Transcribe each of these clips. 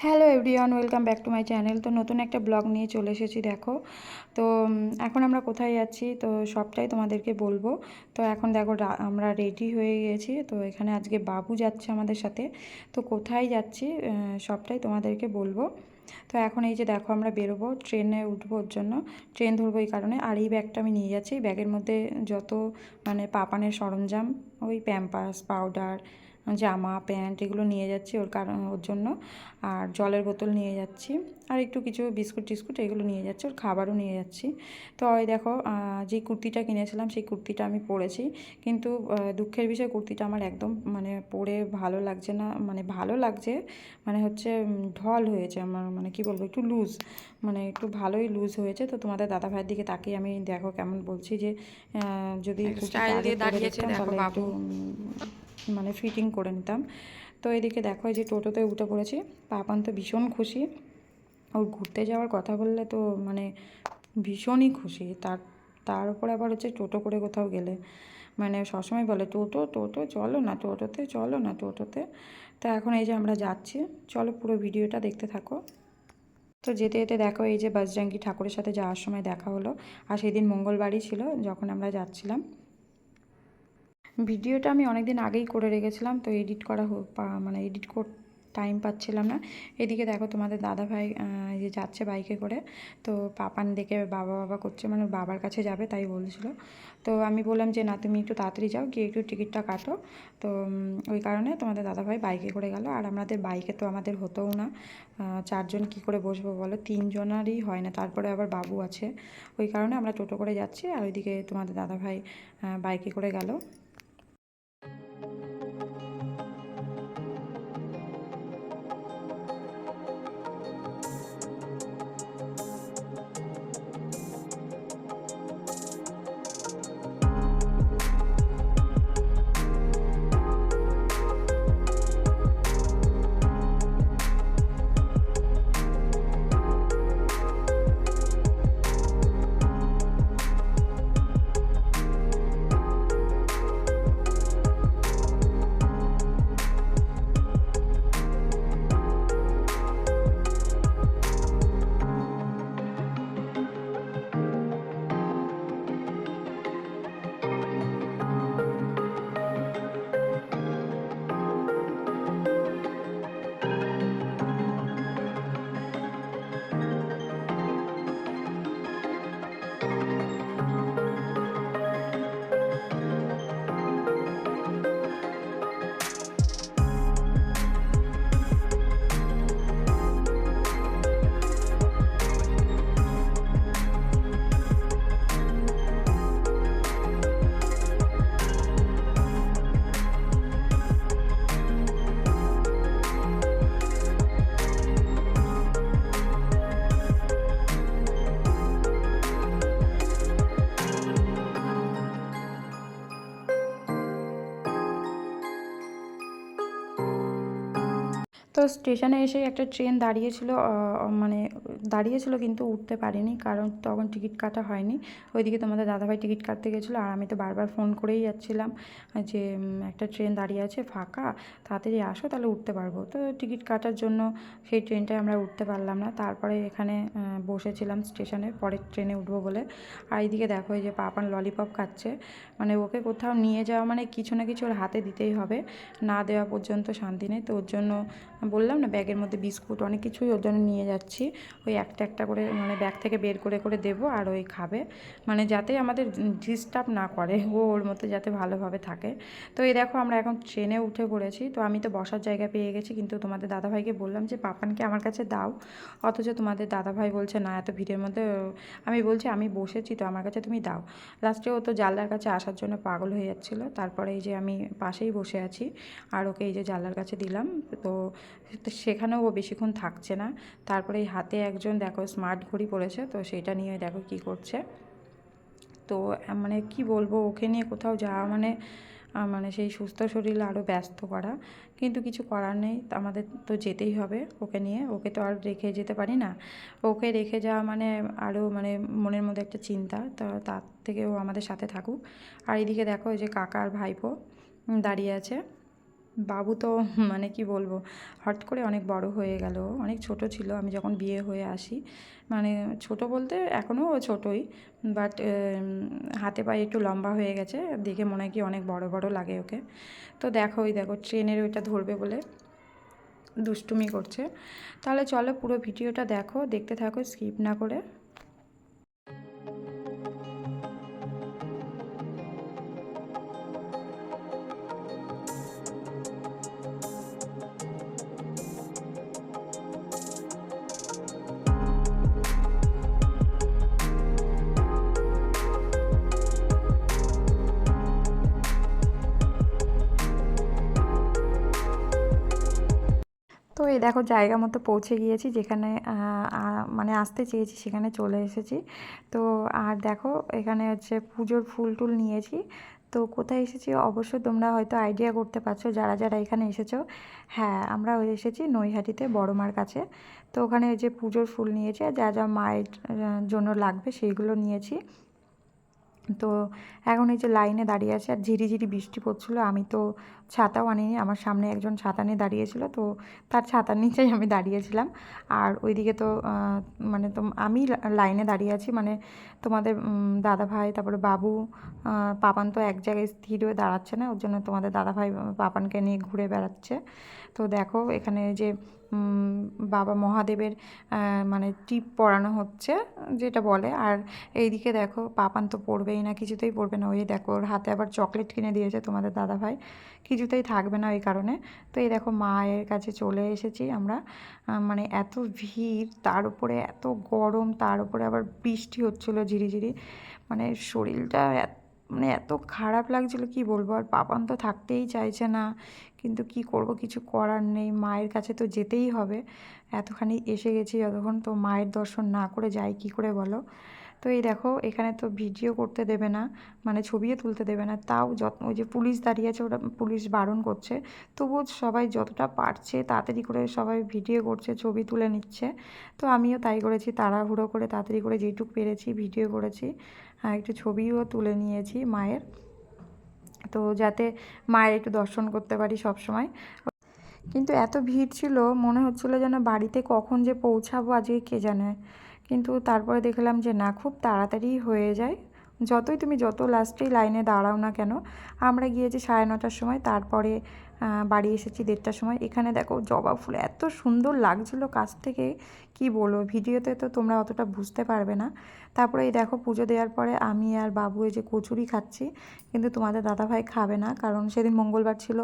Hello everyone, welcome back to my channel. তো নতুন একটা ব্লগ নিয়ে চলে এসেছি দেখো। তো এখন আমরা কোথায় যাচ্ছি তো সবটাই তোমাদেরকে বলবো। তো এখন দেখো আমরা রেডি হয়ে গেছি। তো এখানে আজকে বাবু যাচ্ছে আমাদের সাথে। তো কোথায় যাচ্ছি সবটাই তোমাদেরকে বলবো। তো এখন এই যে দেখো আমরা বেরোবো, ট্রেনে উঠবো, ওর জন্য ট্রেন ধরবো এই কারণে। আর এই ব্যাগটা আমি নিয়ে যাচ্ছি। ব্যাগের মধ্যে যত পাপানের সরঞ্জাম, ওই প্যাম্পাস, পাউডার, জামা, প্যান্ট এগুলো নিয়ে যাচ্ছি ওর কারণ ওর জন্য। আর জলের বোতল নিয়ে যাচ্ছি, আর একটু কিছু বিস্কুট টিস্কুট এগুলো নিয়ে যাচ্ছি, ওর খাবারও নিয়ে যাচ্ছি। তো ওই দেখো যে কুর্তিটা কিনেছিলাম সেই কুর্তিটা আমি পরেছি, কিন্তু দুঃখের বিষয় কুর্তিটা আমার একদম পরে ভালো লাগছে না। ভালো লাগছে হচ্ছে ঢল হয়েছে আমার, কি বলবো, একটু লুজ, একটু ভালোই লুজ হয়েছে। তো তোমাদের দাদা ভাইয়ের দিকে তাকিয়ে আমি দেখো কেমন বলছি যে যদি কুর্তিটা আগে পরে দেখতাম তাহলে একটু ফিটিং করে নিতাম। তো এদিকে দেখো এই যে টোটোতে উঠে পড়েছি। পাপান তো ভীষণ খুশি, ওর ঘুরতে যাওয়ার কথা বললে তো ভীষণই খুশি। তার উপর আবার হচ্ছে টোটো করে কোথাও গেলে সবসময় বলে টোটো টোটো চলো না, টোটোতে চলো না, টোটোতে। তা এখন এই যে আমরা যাচ্ছি, চলো পুরো ভিডিওটা দেখতে থাকো। তো যেতে যেতে দেখো এই যে বজরঙ্গী ঠাকুরের সাথে যাওয়ার সময় দেখা হলো। আর সেদিন মঙ্গলবারই ছিল যখন আমরা যাচ্ছিলাম। ভিডিওটা আমি অনেক দিন আগেই করে রেখেছিলাম, তো এডিট করা এডিট টাইম পাচ্ছিলাম না। এদিকে দেখো তোমাদের দাদা ভাই যে যাচ্ছে বাইকে করে। তো পাপান দেখে বাবা বাবা করছে, বাবার কাছে যাবে তাই বলছিল। তো আমি বললাম যে না, তুমি একটু তাড়াতাড়ি যাও, গিয়ে একটু টিকিটটা কাটো। তো ওই কারণে তোমাদের দাদা ভাই বাইকে করে গেল। আর আমাদের বাইকে তো আমাদের হতোও না, চারজন কি করে বসবো বলো, তিনজনারই হয় না, তারপরে আবার বাবু আছে। ওই কারণে আমরা টোটো করে যাচ্ছি, আর ওইদিকে তোমাদের দাদা ভাই বাইকে করে গেল। তো স্টেশনে এসে একটা ট্রেন দাঁড়িয়েছিল, দাঁড়িয়েছিল কিন্তু উঠতে পারিনি, কারণ তখন টিকিট কাটা হয়নি। ওইদিকে তোমাদের দাদাভাই টিকিট কাটতে গেছিলো, আর আমি তো বারবার ফোন করেই যাচ্ছিলাম যে একটা ট্রেন দাঁড়িয়ে আছে ফাঁকা, তাড়াতাড়ি আসো তাহলে উঠতে পারবো। তো টিকিট কাটার জন্য সেই ট্রেনটায় আমরা উঠতে পারলাম না। তারপরে এখানে বসেছিলাম স্টেশনে, পরের ট্রেনে উঠবো বলে। আর এইদিকে দেখো এই যে পাপান ললিপপ খাচ্ছে। ওকে কোথাও নিয়ে যাওয়া কিছু না কিছু ওর হাতে দিতেই হবে, না দেওয়া পর্যন্ত শান্তি নেই। তো ওর জন্য বললাম না, ব্যাগের মধ্যে বিস্কুট অনেক কিছুই ওর জন্য নিয়ে যাচ্ছি। ওই একটা একটা করে ব্যাগ থেকে বের করে করে দেবো, আর ওই খাবে, যাতে আমাদের ডিস্টার্ব না করে, ওর মতো যাতে ভালোভাবে থাকে। তো এই দেখো আমরা এখন ট্রেনে উঠে পড়েছি। তো আমি তো বসার জায়গা পেয়ে গেছি, কিন্তু তোমাদের দাদাভাইকে বললাম যে পাপানকে আমার কাছে দাও, অথচ তোমাদের দাদাভাই বলছে না, এত ভিড়ের মধ্যে। আমি বলছি আমি বসেছি তো, আমার কাছে তুমি দাও। লাস্টে ও তো জানলার কাছে আসার জন্য পাগল হয়ে যাচ্ছিলো। তারপরে এই যে আমি পাশেই বসে আছি, আর ওকে এই যে জানলার কাছে দিলাম। তো সেখানেও ও বেশিক্ষণ থাকছে না। তারপরে এই হাতে একজন দেখো স্মার্ট ঘড়ি পড়েছে, তো সেটা নিয়ে দেখো কি করছে। তো কি বলবো, ওকে নিয়ে কোথাও যাওয়া সেই সুস্থ শরীরে আরও ব্যস্ত করা, কিন্তু কিছু করার নেই, আমাদের তো যেতেই হবে ওকে নিয়ে। ওকে তো আর রেখে যেতে পারি না। ওকে রেখে যাওয়া আরও মনের মধ্যে একটা চিন্তা, তো তার থেকেও আমাদের সাথে থাকুক। আর এদিকে দেখো এই যে কাকা আর ভাইপো দাঁড়িয়ে আছে। বাবু তো মানে কি বলবো, হট করে অনেক বড় হয়ে গেল। অনেক ছোট ছিল আমি যখন বিয়ে হয়ে আসি, মানে ছোট বলতে এখনও ও ছোটোই, বাট হাতে পায়ে একটু লম্বা হয়ে গেছে, দেখে মনে হয় কি অনেক বড় বড় লাগে ওকে। তো দেখো ওই দেখো ট্রেনের ওইটা ধরবে বলে দুষ্টুমি করছে। তাহলে চলো পুরো ভিডিওটা দেখো, দেখতে থাকো স্কিপ না করে। তো এই দেখো জায়গা মতো পৌঁছে গিয়েছি, যেখানে মানে আসতে চেয়েছি সেখানে চলে এসেছি। তো আর দেখো এখানে হচ্ছে পুজোর ফুল টুল নিয়েছি। তো কোথায় এসেছি অবশ্যই তোমরা হয়তো আইডিয়া করতে পারছো যারা যারা এখানে এসেছো। হ্যাঁ, আমরা এসেছি নৈহাটিতে বড় মার কাছে। তো ওখানে ওই যে পুজোর ফুল নিয়েছি আর যা যা মায়ের জন্য লাগবে সেইগুলো নিয়েছি। তো এখন এই যে লাইনে দাঁড়িয়ে আছে আর ঝিরিঝিরি বৃষ্টি পড়ছিলো, আমি তো ছাতাও আনিনি, আমার সামনে একজন ছাতা নিয়ে দাঁড়িয়েছিল, তো তার ছাতার নিচেই আমি দাঁড়িয়েছিলাম। আর ওইদিকে তো মানে তো আমি লাইনে দাঁড়িয়ে আছি, মানে তোমাদের দাদাভাই তারপরে বাবু, পাপান তো এক জায়গায় স্থির হয়ে দাঁড়াচ্ছে না, ওর জন্য তোমাদের দাদাভাই পাপানকে নিয়ে ঘুরে বেড়াচ্ছে। তো দেখো এখানে যে বাবা মহাদেবের মানে টিপ পরানো হচ্ছে যেটা বলে। আর এইদিকে দেখো পাপান তো পড়বেই না, কিছুতেই পড়বে না। ওই দেখো ওর হাতে আবার চকলেট কিনে দিয়েছে তোমাদের দাদাভাই, কিছুতেই থাকবে না ওই কারণে। তো এই দেখো মায়ের কাছে চলে এসেছি আমরা। মানে এত ভিড়, তার উপরে এত গরম, তার উপরে আবার বৃষ্টি হচ্ছিলো ঝিরিঝিরি, মানে শরীরটা মানে এত খারাপ লাগছিলো কি বলবো। আর পাপান তো থাকতেই চাইছে না, কিন্তু কি করব, কিছু করার নেই, মায়ের কাছে তো যেতেই হবে। এতখানি এসে গেছি যতক্ষণ, তো মায়ের দর্শন না করে যাই কি করে বলো। তো এই দেখো এখানে তো ভিডিও করতে দেবে না, মানে ছবিও তুলতে দেবে না, তাও ওই যে পুলিশ দাঁড়িয়ে আছে, ওরা পুলিশ বারণ করছে, তবুও সবাই যতটা পারছে তাড়াতাড়ি করে সবাই ভিডিও করছে, ছবি তুলে নিচ্ছে। তো আমিও তাই করেছি, তাড়াহুড়ো করে তাড়াতাড়ি করে যেটুকু পেরেছি ভিডিও করেছি, একটু ছবিও তুলে নিয়েছি মায়ের, তো যাতে মায়ের একটু দর্শন করতে পারি সব সময়। কিন্তু এত ভিড় ছিল, মনে হচ্ছিলো যেন বাড়িতে কখন যে পৌঁছাবো আজকে কে জানে। কিন্তু তারপরে দেখলাম যে না, খুব তাড়াতাড়ি হয়ে যায়, যত লাস্টেই লাইনে দাঁড়াও না কেন। আমরা গিয়েছি 9:30টার সময়, তারপরে বাড়ি এসেছি 1:30টার সময়। এখানে দেখো জবা ফুল এত সুন্দর লাগছিলো কাছ থেকে, কি বলবো, ভিডিওতে তো তোমরা অতটা বুঝতে পারবে না। তারপরে এই দেখো পুজো দেওয়ার পরে আমি আর বাবু এই যে কচুরি খাচ্ছি, কিন্তু তোমাদের দাদাভাই খাবে না, কারণ সেদিন মঙ্গলবার ছিল,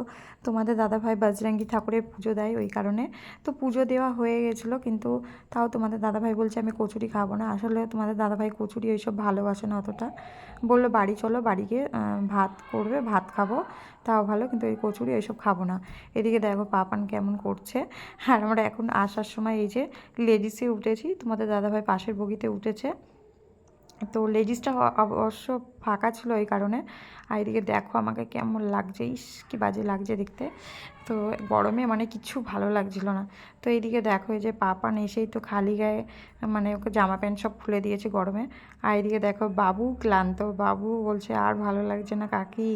তোমাদের দাদাভাই বজরঙ্গী ঠাকুরের পুজো দেয় ওই কারণে। তো পুজো দেওয়া হয়ে গেছিলো, কিন্তু তাও তোমাদের দাদাভাই বলছে আমি কচুরি খাবো না। আসলে তোমাদের দাদাভাই কচুরি ওইসব ভালোবাসে না অতটা, বললো বাড়ি চলো, বাড়ি গিয়ে ভাত করবে, ভাত খাবো তাও ভালো, কিন্তু এই কচুরি ওইসব খাবো না। এদিকে দেখো পাপান কেমন করছে। আর আমরা এখন আসার সময় এই যে লেডিসে উঠেছি, তোমাদের দাদাভাই পাশের বগিতে উঠেছে, তো লেডিসটা অবশ্য ফাঁকা ছিল এই কারণে। আর এদিকে দেখো আমাকে কেমন লাগছে, ইস কি বাজে লাগছে দেখতে, তো গরমে মানে কিছু ভালো লাগছিল না। তো এইদিকে দেখো এই যে পাপান এসেই তো খালি গায়ে, মানে ওকে জামা প্যান্ট সব খুলে দিয়েছে গরমে। আর এদিকে দেখো বাবু ক্লান্ত, বাবু বলছে আর ভালো লাগছে না কাকি,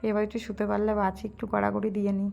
এবার একটু শুতে পারলে বাঁচি, একটু গড়াগড়ি দিয়ে নিই।